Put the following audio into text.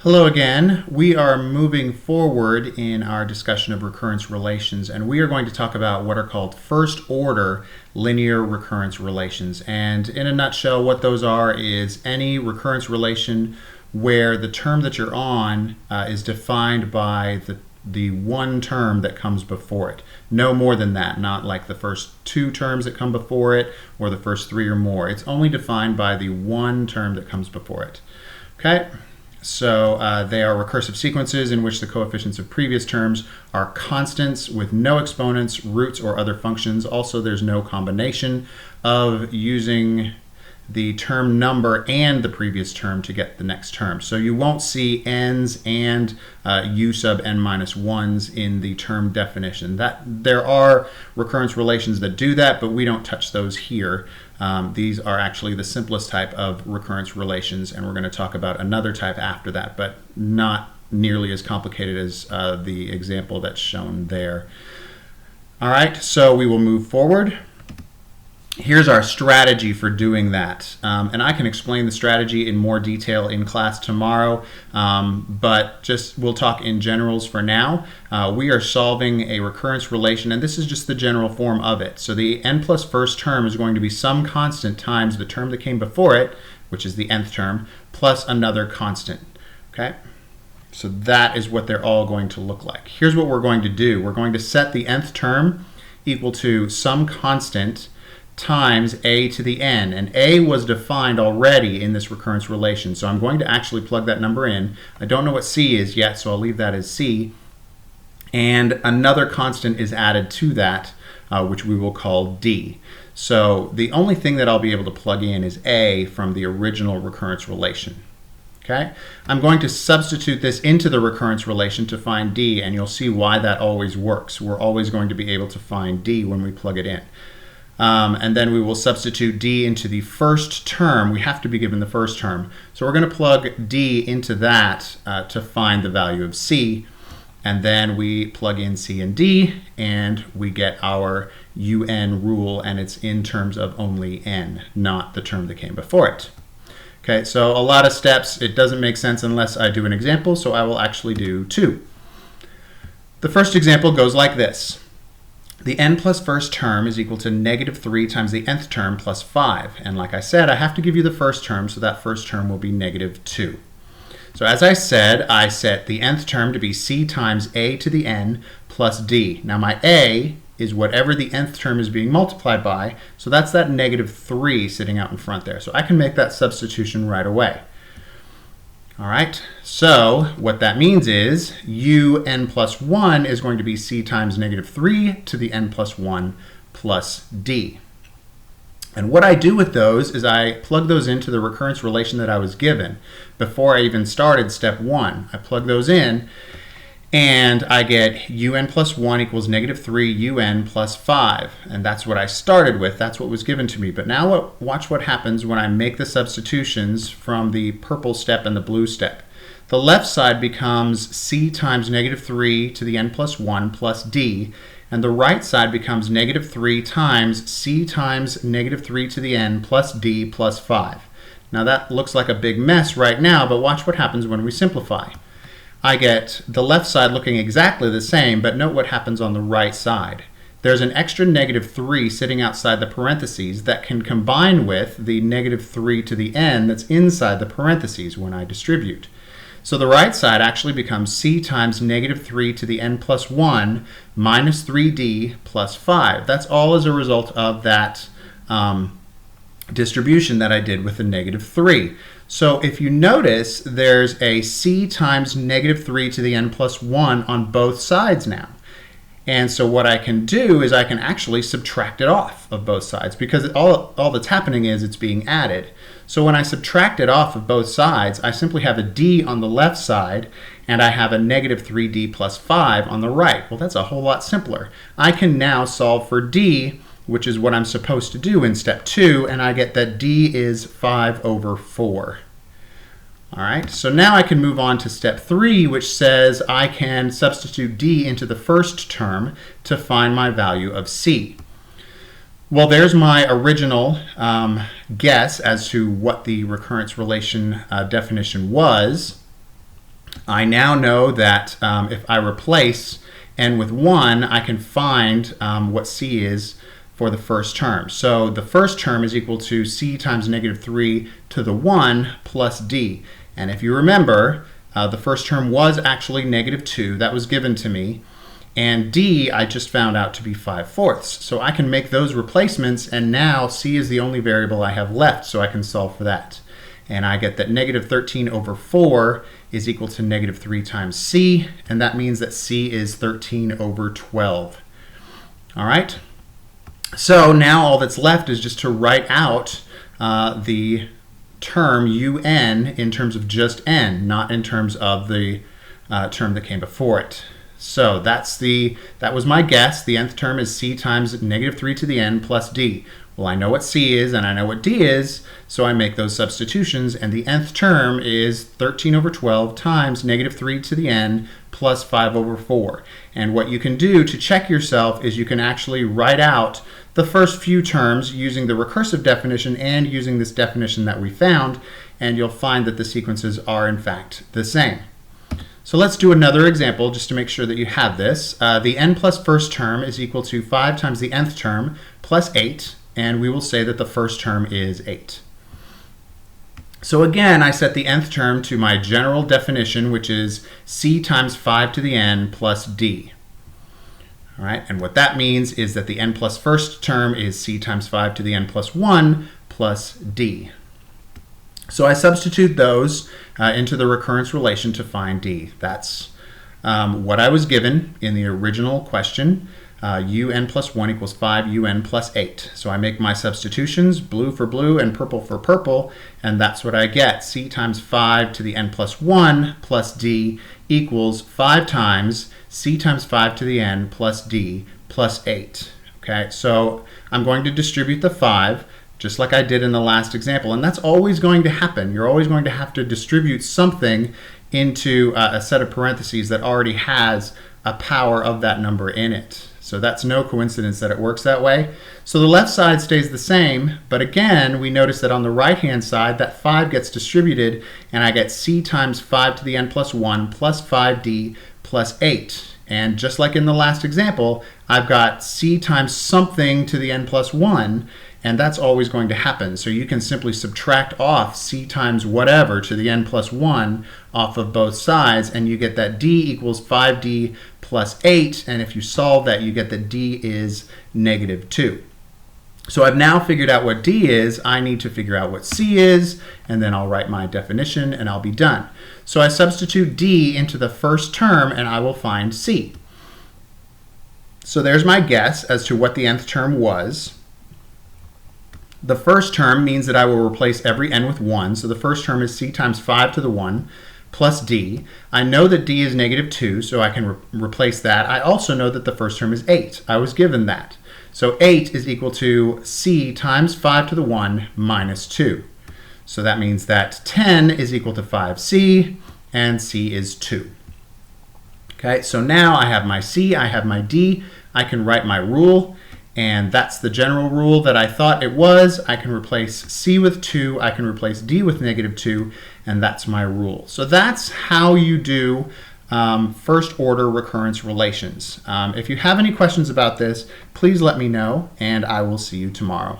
Hello again. We are moving forward in our discussion of recurrence relations, and we are going to talk about what are called first-order linear recurrence relations. And in a nutshell, what those are is any recurrence relation where the term that you're on is defined by the one term that comes before it. No more than that, not like the first two terms that come before it or the first three or more. It's only defined by the one term that comes before it. Okay? So they are recursive sequences in which the coefficients of previous terms are constants with no exponents, roots, or other functions. Also, there's no combination of using the term number and the previous term to get the next term. So you won't see n's and u sub n minus 1s in the term definition. There are recurrence relations that do that, but we don't touch those here. These are actually the simplest type of recurrence relations, and we're going to talk about another type after that, but not nearly as complicated as the example that's shown there. All right, so we will move forward. Here's our strategy for doing that, and I can explain the strategy in more detail in class tomorrow, but we'll talk in generals for now. We are solving a recurrence relation, and this is just the general form of it. So the n plus first term is going to be some constant times the term that came before it, which is the nth term, plus another constant. Okay? So that is what they're all going to look like. Here's what we're going to do. We're going to set the nth term equal to some constant times a to the n, and a was defined already in this recurrence relation, so I'm going to actually plug that number in. I don't know what c is yet, so I'll leave that as c, and another constant is added to that, which we will call d. So the only thing that I'll be able to plug in is a from the original recurrence relation. Okay? I'm going to substitute this into the recurrence relation to find d, and you'll see why that always works. We're always going to be able to find d when we plug it in. And then we will substitute d into the first term. We have to be given the first term. So we're going to plug d into that to find the value of c. And then we plug in c and d, and we get our un rule, and it's in terms of only n, not the term that came before it. Okay, so a lot of steps. It doesn't make sense unless I do an example, so I will actually do two. The first example goes like this. The n plus first term is equal to negative 3 times the nth term plus 5. And like I said, I have to give you the first term, so that first term will be negative 2. So as I said, I set the nth term to be c times a to the n plus d. Now my a is whatever the nth term is being multiplied by, so that's that negative 3 sitting out in front there. So I can make that substitution right away. All right, so what that means is un plus 1 is going to be c times negative 3 to the n plus 1 plus d. And what I do with those is I plug those into the recurrence relation that I was given before I even started step 1. I plug those in, and I get un plus 1 equals negative 3 un plus 5. And that's what I started with. That's what was given to me. But now watch what happens when I make the substitutions from the purple step and the blue step. The left side becomes c times negative 3 to the n plus 1 plus d. And the right side becomes negative 3 times c times negative 3 to the n plus d plus 5. Now that looks like a big mess right now, but watch what happens when we simplify. I get the left side looking exactly the same, but note what happens on the right side. There's an extra negative 3 sitting outside the parentheses that can combine with the negative 3 to the n that's inside the parentheses when I distribute. So the right side actually becomes c times negative 3 to the n plus 1 minus 3d plus 5. That's all as a result of that distribution that I did with the negative 3. So if you notice, there's a c times negative 3 to the n plus 1 on both sides now. And so what I can do is I can actually subtract it off of both sides, because all that's happening is it's being added. So when I subtract it off of both sides, I simply have a d on the left side, and I have a negative 3d plus 5 on the right. Well, that's a whole lot simpler. I can now solve for d, which is what I'm supposed to do in step 2, and I get that d is 5 over 4. All right, so now I can move on to step 3, which says I can substitute d into the first term to find my value of c. Well, there's my original guess as to what the recurrence relation definition was. I now know that if I replace n with 1, I can find what c is for the first term. So the first term is equal to c times negative 3 to the 1 plus d. And if you remember, the first term was actually negative 2. That was given to me. And d I just found out to be 5/4. So I can make those replacements, and now c is the only variable I have left, so I can solve for that. And I get that negative 13 over 4 is equal to negative 3 times c, and that means that c is 13 over 12. All right? So now all that's left is just to write out the term un in terms of just n, not in terms of the term that came before it. So that was my guess. The nth term is c times negative 3 to the n plus d. Well, I know what c is and I know what d is, so I make those substitutions, and the nth term is 13 over 12 times negative 3 to the n plus 5 over 4. And what you can do to check yourself is you can actually write out the first few terms using the recursive definition and using this definition that we found, and you'll find that the sequences are in fact the same. So let's do another example just to make sure that you have this. The n plus first term is equal to 5 times the nth term plus 8, and we will say that the first term is 8. So again, I set the nth term to my general definition, which is c times 5 to the n plus d. All right, and what that means is that the n plus first term is c times 5 to the n plus 1 plus d. So I substitute those into the recurrence relation to find d. That's what I was given in the original question. Un plus 1 equals 5 un plus 8. So I make my substitutions, blue for blue and purple for purple, and that's what I get. C times 5 to the n plus 1 plus d equals 5 times c times 5 to the n plus d plus 8. Okay, so I'm going to distribute the 5 just like I did in the last example, and that's always going to happen. You're always going to have to distribute something into a set of parentheses that already has a power of that number in it. So that's no coincidence that it works that way. So the left side stays the same, but again, we notice that on the right-hand side, that 5 gets distributed, and I get c times 5 to the n plus 1 plus 5d plus 8. And just like in the last example, I've got c times something to the n plus 1, and that's always going to happen. So you can simply subtract off c times whatever to the n plus 1 off of both sides, and you get that d equals 5d plus 8, and if you solve that, you get that d is negative 2. So I've now figured out what d is. I need to figure out what c is, and then I'll write my definition, and I'll be done. So I substitute d into the first term, and I will find c. So there's my guess as to what the nth term was. The first term means that I will replace every n with 1. So the first term is c times 5 to the 1 plus d. I know that d is negative 2, so I can replace that. I also know that the first term is 8. I was given that. So 8 is equal to c times 5 to the 1 minus 2. So that means that 10 is equal to 5c, and c is 2. Okay, so now I have my c, I have my d. I can write my rule. And that's the general rule that I thought it was. I can replace c with 2, I can replace d with negative 2, and that's my rule. So that's how you do first order recurrence relations. If you have any questions about this, please let me know, and I will see you tomorrow.